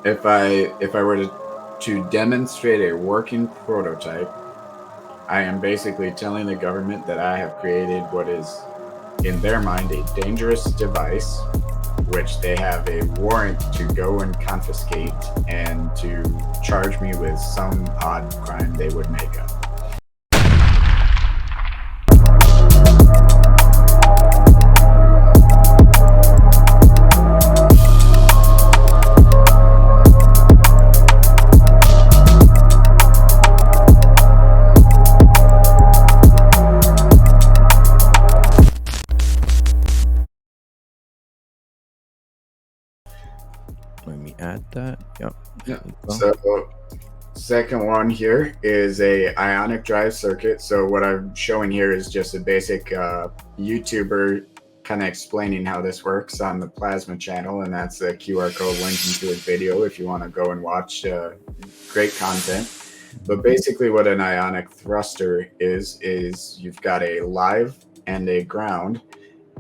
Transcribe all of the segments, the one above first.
if I were to demonstrate a working prototype, I am basically telling the government that I have created what is, in their mind, a dangerous device, which they have a warrant to go and confiscate and to charge me with some odd crime they would make up. Let me add that. Yep. Yeah. So second one here is a ionic drive circuit. So what I'm showing here is just a basic YouTuber kind of explaining how this works on the Plasma channel, and that's a QR code linking to his video if you want to go and watch great content. But basically what an ionic thruster is you've got a live and a ground,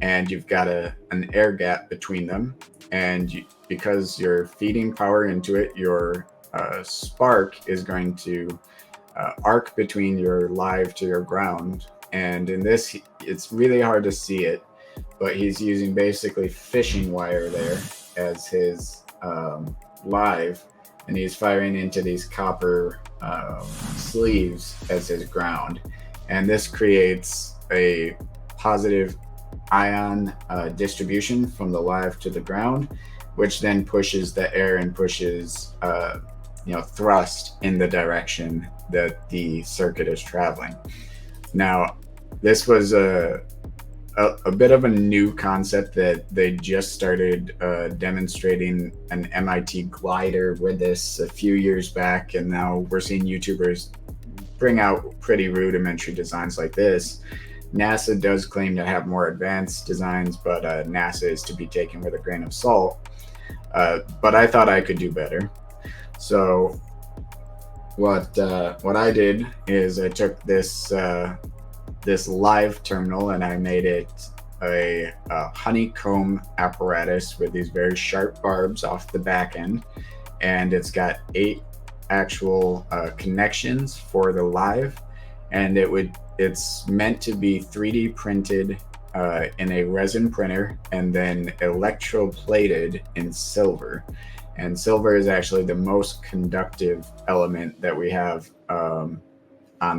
and you've got an air gap between them. And because you're feeding power into it, your spark is going to arc between your live to your ground. And in this, it's really hard to see it, but he's using basically fishing wire there as his live, and he's firing into these copper sleeves as his ground. And this creates a positive ion distribution from the live to the ground, which then pushes the air and pushes thrust in the direction that the circuit is traveling. Now, this was a bit of a new concept that they just started demonstrating an MIT glider with this a few years back, and now we're seeing YouTubers bring out pretty rudimentary designs like this. NASA does claim to have more advanced designs, but NASA is to be taken with a grain of salt. But I thought I could do better. So what I did is I took this live terminal and I made it a honeycomb apparatus with these very sharp barbs off the back end, and it's got 8 actual connections for the live, and it's meant to be 3D printed in a resin printer and then electroplated in silver. And silver is actually the most conductive element that we have on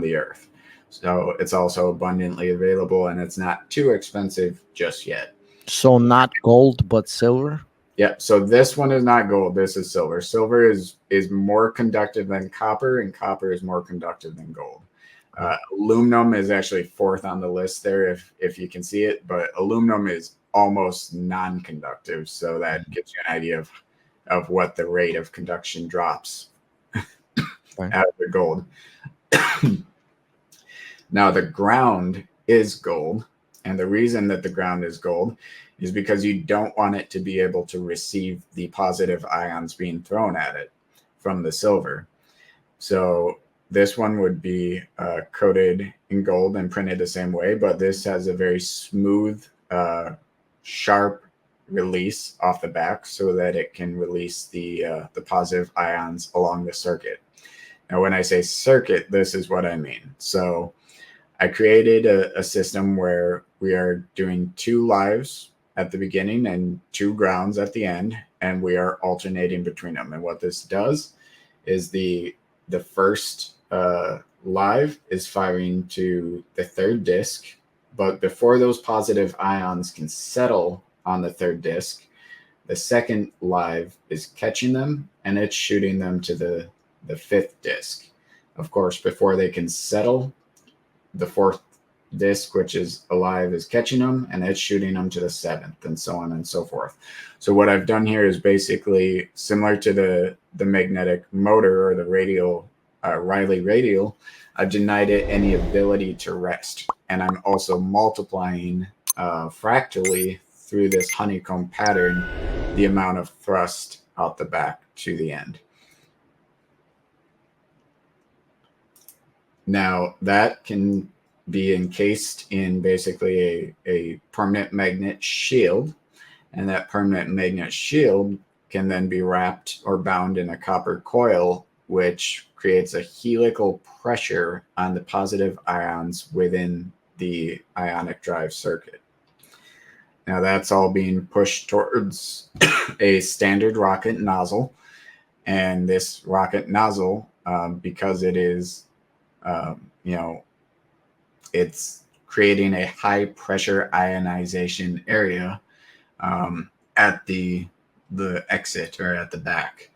the Earth. So it's also abundantly available, and it's not too expensive just yet. So not gold, but silver? Yeah, so this one is not gold. This is silver. Silver is more conductive than copper, and copper is more conductive than gold. Aluminum is actually 4th on the list there, if you can see it, but aluminum is almost non-conductive, so that gives you an idea of what the rate of conduction drops out of the gold. Now, the ground is gold, and the reason that the ground is gold is because you don't want it to be able to receive the positive ions being thrown at it from the silver. So this one would be coated in gold and printed the same way, but this has a very smooth, sharp release off the back so that it can release the positive ions along the circuit. Now, when I say circuit, this is what I mean. So I created a system where we are doing 2 lives at the beginning and 2 grounds at the end, and we are alternating between them. And what this does is the first live is firing to the 3rd disc, but before those positive ions can settle on the 3rd disc, the second live is catching them and it's shooting them to the 5th disc. Of course, before they can settle, the 4th disc, which is alive, is catching them and it's shooting them to the 7th, and so on and so forth. So what I've done here is basically similar to the magnetic motor or the radial Riley radial. I've denied it any ability to rest, and I'm also multiplying fractally through this honeycomb pattern the amount of thrust out the back to the end. Now, that can be encased in basically a permanent magnet shield, and that permanent magnet shield can then be wrapped or bound in a copper coil, which creates a helical pressure on the positive ions within the ionic drive circuit. Now that's all being pushed towards a standard rocket nozzle. And this rocket nozzle, because it is, it's creating a high pressure ionization area at the exit or at the back.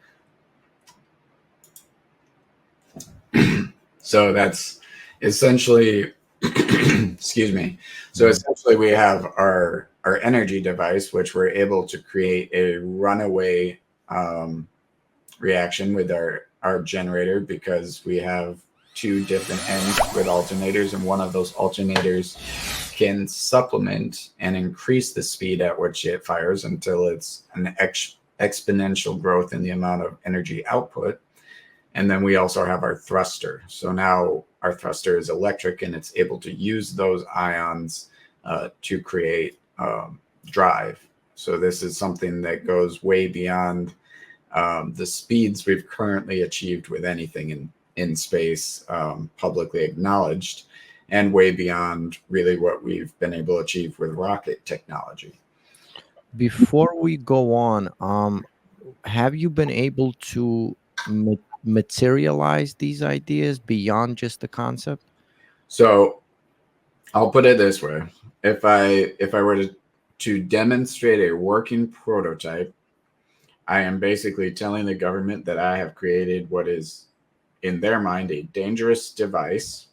So that's essentially, excuse me. So essentially we have our energy device, which we're able to create a runaway reaction with our generator, because we have two different ends with alternators, and one of those alternators can supplement and increase the speed at which it fires until it's an exponential growth in the amount of energy output. And then we also have our thruster. So now our thruster is electric, and it's able to use those ions to create drive. So this is something that goes way beyond the speeds we've currently achieved with anything in space, publicly acknowledged, and way beyond really what we've been able to achieve with rocket technology. Before we go on, have you been able to materialize these ideas beyond just the concept? So I'll put it this way: if I were to demonstrate a working prototype, I am basically telling the government that I have created what is, in their mind, a dangerous device,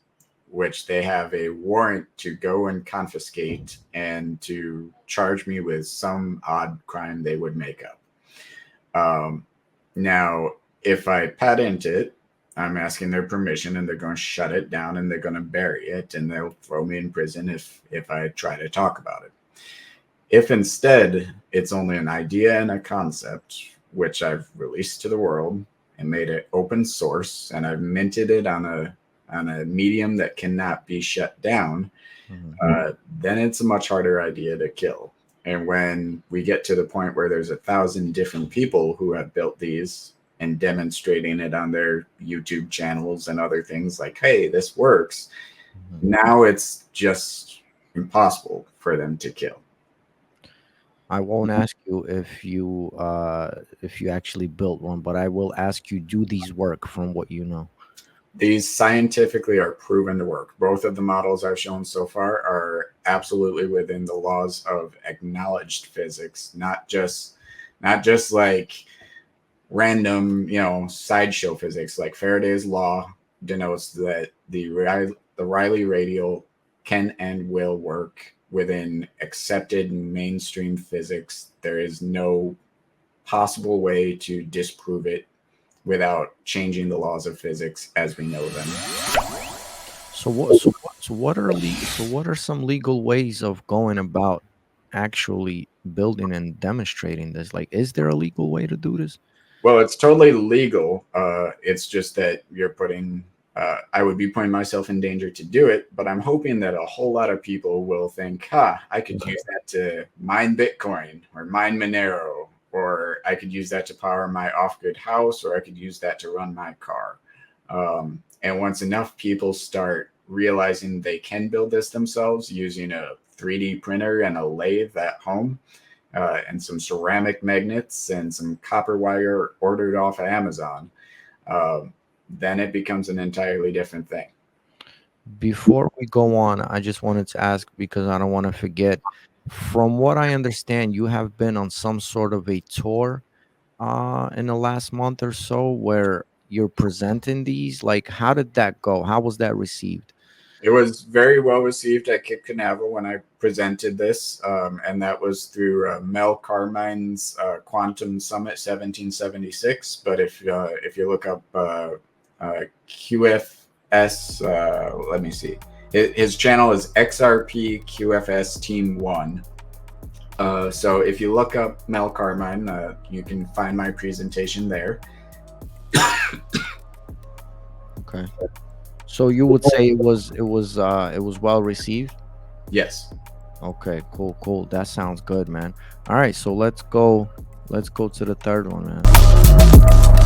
which they have a warrant to go and confiscate and to charge me with some odd crime they would make up. Now, if I patent it, I'm asking their permission, and they're going to shut it down, and they're going to bury it, and they'll throw me in prison if I try to talk about it. If instead it's only an idea and a concept, which I've released to the world and made it open source, and I've minted it on a medium that cannot be shut down, then it's a much harder idea to kill. And when we get to the point where there's 1,000 different people who have built these and demonstrating it on their YouTube channels and other things like, hey, this works, now it's just impossible for them to kill. I won't ask you if you actually built one, but I will ask you, do these work from what you know? These scientifically are proven to work. Both of the models I've shown so far are absolutely within the laws of acknowledged physics, not just like random, sideshow physics. Like Faraday's law denotes that the Rayleigh radial can and will work within accepted mainstream physics. There is no possible way to disprove it without changing the laws of physics as we know them. So what are some legal ways of going about actually building and demonstrating this? Like, is there a legal way to do this? Well, it's totally legal. It's just that you're putting I would be putting myself in danger to do it, but I'm hoping that a whole lot of people will think, I could use that to mine Bitcoin or mine Monero, or I could use that to power my off-grid house, or I could use that to run my car. And once enough people start realizing they can build this themselves using a 3D printer and a lathe at home, and some ceramic magnets and some copper wire ordered off of Amazon, then it becomes an entirely different thing. Before we go on, I just wanted to ask, because I don't want to forget. From what I understand, you have been on some sort of a tour in the last month or so where you're presenting these. Like, how did that go? How was that received? It was very well received at Cape Canaveral when I presented this, and that was through Mel Carmine's Quantum Summit 1776. But if you look up QFS, let me see. His channel is XRP QFS Team 1. So if you look up Mel Carmine, you can find my presentation there. Okay. So you would say it was well received? Yes. Okay, cool. That sounds good, man. All right, so let's go Let's go to the third one, man.